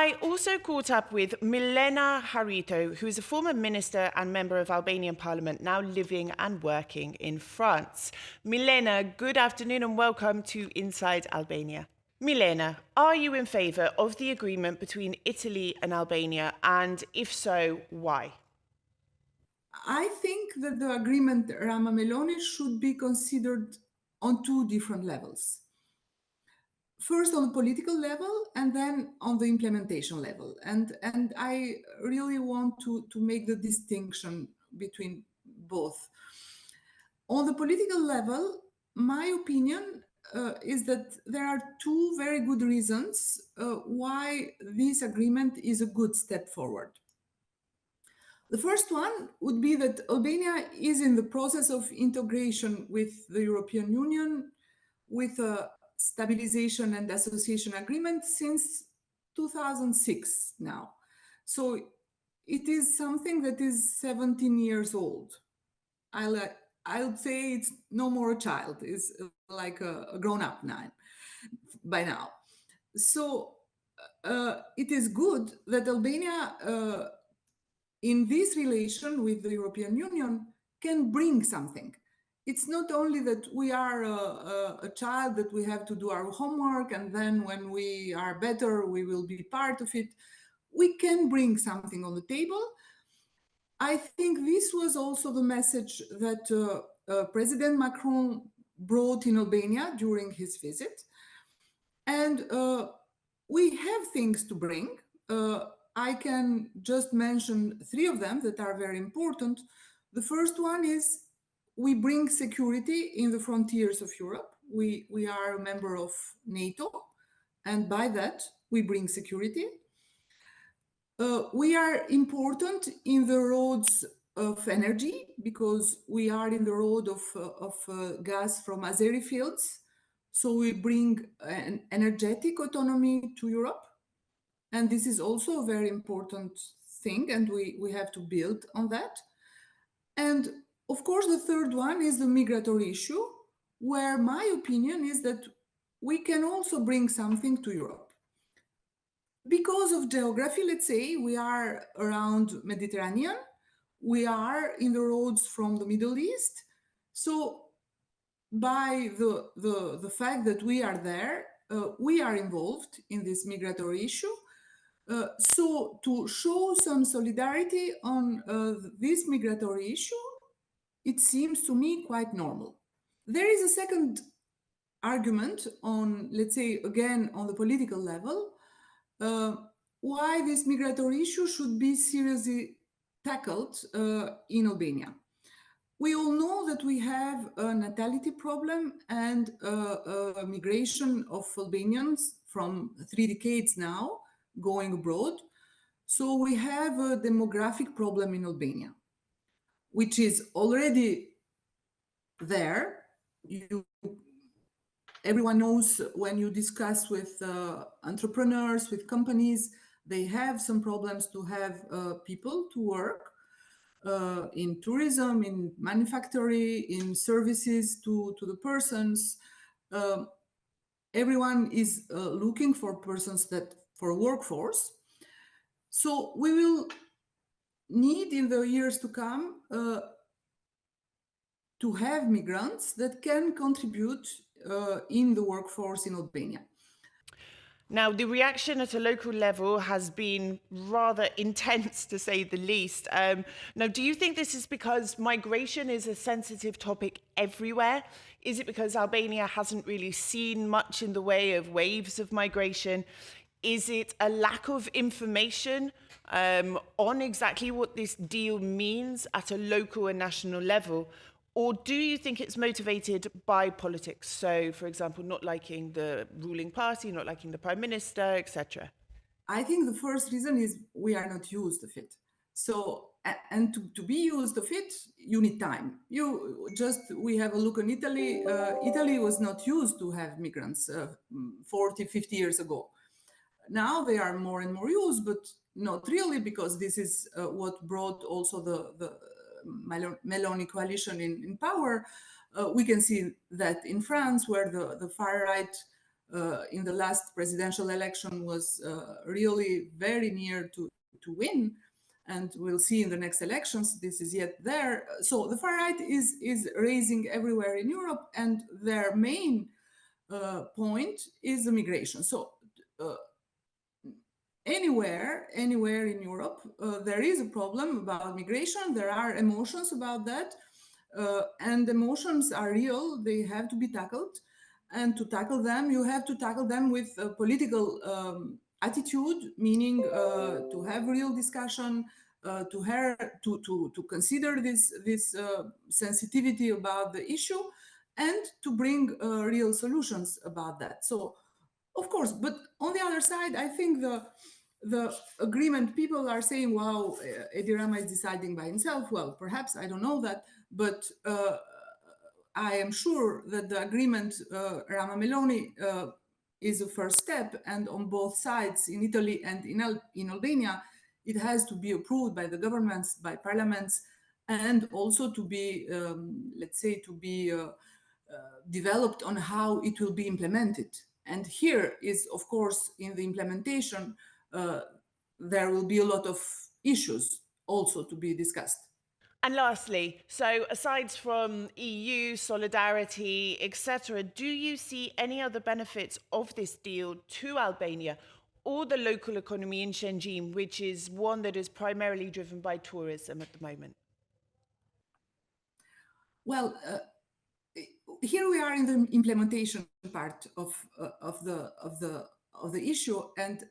I also caught up with Milena Harito, who is a former minister and member of Albanian Parliament, now living and working in France. Milena, good afternoon and welcome to Inside Albania. Milena, are you in favour of the agreement between Italy and Albania, and if so, why? I think that the agreement Rama Meloni should be considered on two different levels. First on the political level and then on the implementation level. And I really want to make the distinction between both. On the political level, my opinion is that there are two very good reasons why this agreement is a good step forward. The first one would be that Albania is in the process of integration with the European Union with a stabilization and association agreement since 2006 now. So it is something that is 17 years old. I would say it's no more a child, it's like a grown-up now, by now. So it is good that Albania, in this relation with the European Union, can bring something. It's not only that we are a child, that we have to do our homework, and then when we are better, we will be part of it. We can bring something on the table. I think this was also the message that President Macron brought in Albania during his visit. And we have things to bring. I can just mention three of them that are very important. The first one is we bring security in the frontiers of Europe. We are a member of NATO, and by that, we bring security. We are important in the roads of energy because we are in the road of gas from Azeri fields. So we bring an energetic autonomy to Europe. And this is also a very important thing, and we have to build on that. And of course, the third one is the migratory issue, where my opinion is that we can also bring something to Europe. Because of geography, let's say, we are around Mediterranean, we are in the roads from the Middle East. So by the fact that we are there, we are involved in this migratory issue. So to show some solidarity on this migratory issue, it seems to me quite normal. There is a second argument on, let's say, again, on the political level, why this migratory issue should be seriously tackled in Albania. We all know that we have a natality problem and a migration of Albanians from 3 decades now going abroad. So we have a demographic problem in Albania, which is already there. Everyone knows when you discuss with entrepreneurs, with companies, they have some problems to have people to work in tourism, in manufacturing, in services to the persons. Everyone is looking for persons for a workforce. So we will need in the years to come to have migrants that can contribute in the workforce in Albania. Now, the reaction at a local level has been rather intense, to say the least. Now, do you think this is because migration is a sensitive topic everywhere? Is it because Albania hasn't really seen much in the way of waves of migration? Is it a lack of information on exactly what this deal means at a local and national level? Or do you think it's motivated by politics? So, for example, not liking the ruling party, not liking the prime minister, etc. I think the first reason is we are not used to it. So, and to be used to it, you need time. We have a look in Italy. Italy was not used to have migrants 40, 50 years ago. Now they are more and more used, but not really, because this is what brought also the Meloni coalition in power. We can see that in France, where the far right in the last presidential election was really very near to win. And we'll see in the next elections, this is yet there. So the far right is raising everywhere in Europe, and their main point is the migration. So anywhere in Europe, there is a problem about migration. There are emotions about that, and emotions are real. They have to be tackled, and to tackle them, you have to tackle them with a political attitude, meaning to have real discussion, to consider this sensitivity about the issue, and to bring real solutions about that. So, of course, but on the other side, I think the agreement, people are saying, wow, Edi Rama is deciding by himself. Well, perhaps, I don't know that, but I am sure that the agreement, Rama Meloni, is a first step, and on both sides, in Italy and in Albania, it has to be approved by the governments, by parliaments, and also to be, let's say, to be developed on how it will be implemented. And here is, of course, in the implementation, there will be a lot of issues also to be discussed. And lastly, so aside from EU, solidarity, etc., do you see any other benefits of this deal to Albania or the local economy in Shenzhen, which is one that is primarily driven by tourism at the moment? Well, here we are in the implementation part of the issue, and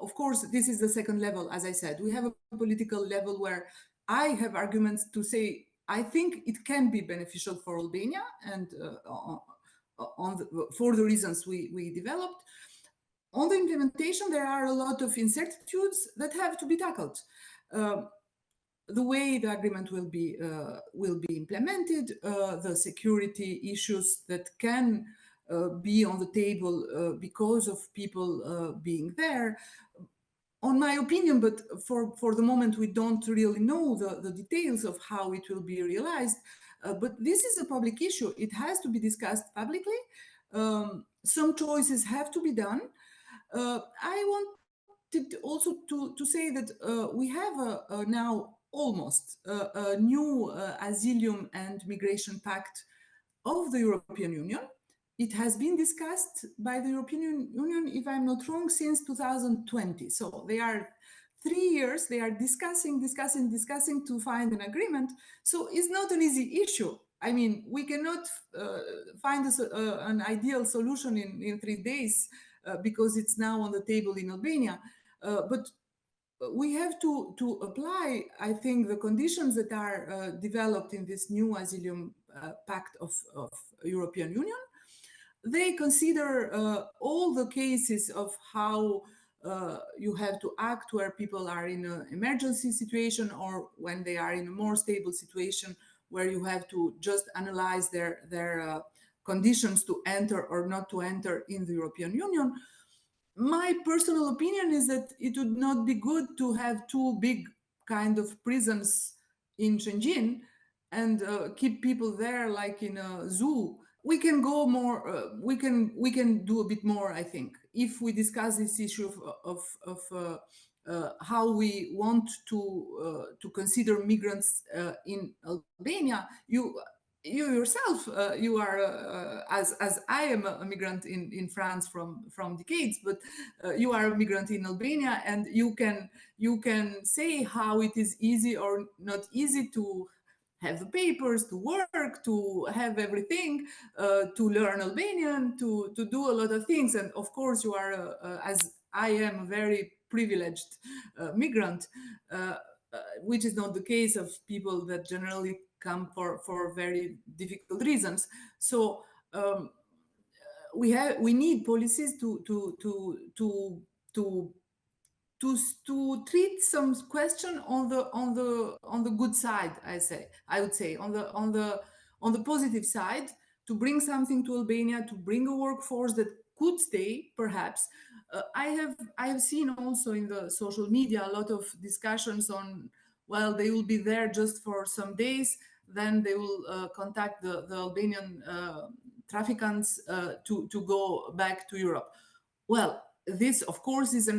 of course, this is the second level. As I said, we have a political level where I have arguments to say I think it can be beneficial for Albania, and for the reasons we developed. On the implementation, there are a lot of incertitudes that have to be tackled. The way the agreement will be implemented, the security issues that can be on the table because of people being there. On my opinion, but for the moment, we don't really know the details of how it will be realized. But this is a public issue. It has to be discussed publicly. Some choices have to be done. I wanted also to say that we have now almost a new asylum and migration pact of the European Union. It has been discussed by the European Union, if I'm not wrong, since 2020. So they are 3 years, they are discussing to find an agreement. So it's not an easy issue. I mean, we cannot find an ideal solution in 3 days because it's now on the table in Albania. But we have to apply, I think, the conditions that are developed in this new asylum pact of European Union. They consider all the cases of how you have to act where people are in an emergency situation, or when they are in a more stable situation where you have to just analyze their conditions to enter or not to enter in the European Union. My personal opinion is that it would not be good to have two big kind of prisons in Shenzhen and keep people there like in a zoo. We can go more. We can do a bit more. I think if we discuss this issue of how we want to consider migrants in Albania, you yourself, you are as I am a migrant in France from decades, but you are a migrant in Albania, and you can say how it is easy or not easy to have the papers, to work, to have everything, to learn Albanian, to do a lot of things. And of course, you are, as I am, a very privileged migrant, which is not the case of people that generally come for very difficult reasons. So we need policies to treat some question on the good side. I would say on the positive side, to bring something to Albania, to bring a workforce that could stay, perhaps. I have seen also in the social media a lot of discussions on, well, they will be there just for some days, then they will contact the Albanian traffickants to go back to Europe. Well, this, of course, is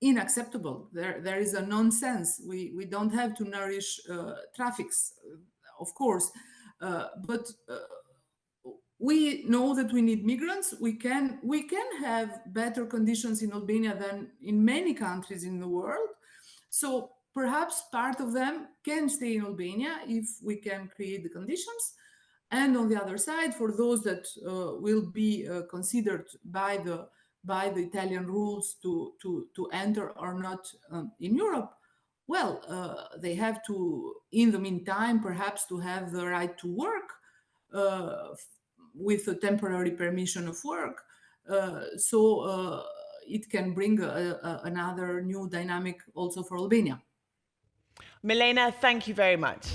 unacceptable. There is a nonsense. We don't have to nourish traffics, of course, but we know that we need migrants. We can have better conditions in Albania than in many countries in the world. So perhaps part of them can stay in Albania if we can create the conditions. And on the other side, for those that will be considered by the Italian rules to enter or not in Europe, well, they have to, in the meantime, perhaps to have the right to work with a temporary permission of work. So it can bring another new dynamic also for Albania. Milena, thank you very much.